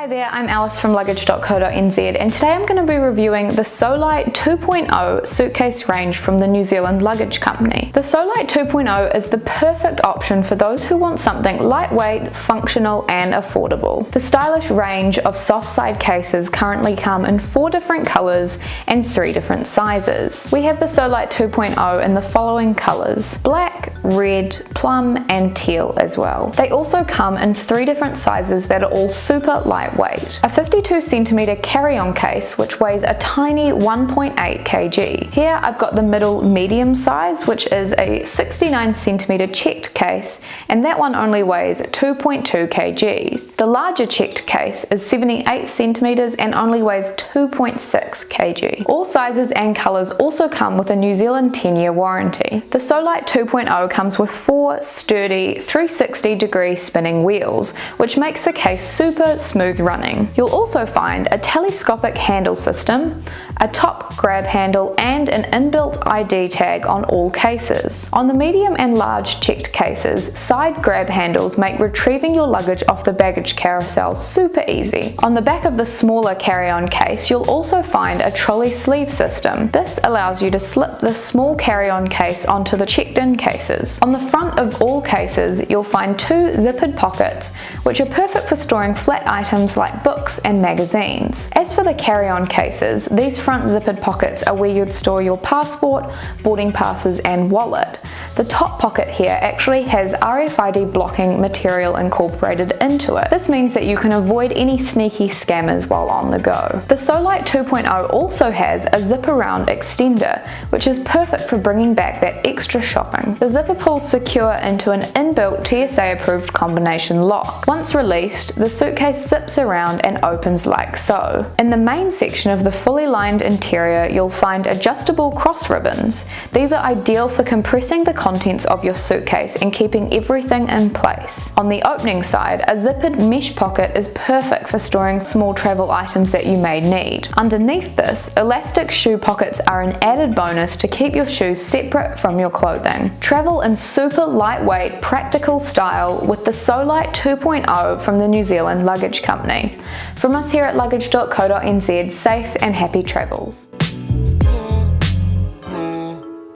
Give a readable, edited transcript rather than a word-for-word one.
Hi there, I'm Alice from luggage.co.nz and today I'm going to be reviewing the So-Lite 2.0 suitcase range from the New Zealand Luggage Company. The So-Lite 2.0 is the perfect option for those who want something lightweight, functional and affordable. The stylish range of soft side cases currently come in 4 different colours and 3 different sizes. We have the So-Lite 2.0 in the following colours: black, red, plum and teal as well. They also come in 3 different sizes that are all super lightweight. A 52cm carry-on case which weighs a tiny 1.8 kg. Here I've got the middle medium size, which is a 69cm checked case, and that one only weighs 2.2 kg. The larger checked case is 78cm and only weighs 2.6 kg. All sizes and colours also come with a New Zealand 10-year warranty. The So-Lite 2.0 comes with 4 sturdy 360-degree spinning wheels, which makes the case super smooth running. You'll also find a telescopic handle system, a top grab handle and an inbuilt ID tag on all cases. On the medium and large checked cases, side grab handles make retrieving your luggage off the baggage carousel super easy. On the back of the smaller carry-on case, you'll also find a trolley sleeve system. This allows you to slip the small carry-on case onto the checked-in cases. On the front of all cases, you'll find 2 zippered pockets, which are perfect for storing flat items like books and magazines. As for the carry-on cases, these front zippered pockets are where you'd store your passport, boarding passes and wallet. The top pocket here actually has RFID blocking material incorporated into it. This means that you can avoid any sneaky scammers while on the go. The So-Lite 2.0 also has a zip around extender, which is perfect for bringing back that extra shopping. The zipper pulls secure into an inbuilt TSA approved combination lock. Once released, the suitcase zips around and opens like so. In the main section of the fully lined interior, you'll find adjustable cross ribbons. These are ideal for compressing the contents of your suitcase and keeping everything in place. On the opening side, a zippered mesh pocket is perfect for storing small travel items that you may need. Underneath this, elastic shoe pockets are an added bonus to keep your shoes separate from your clothing. Travel in super lightweight, practical style with the So-Lite 2.0 from the New Zealand Luggage Company. From us here at luggage.co.nz, safe and happy travels.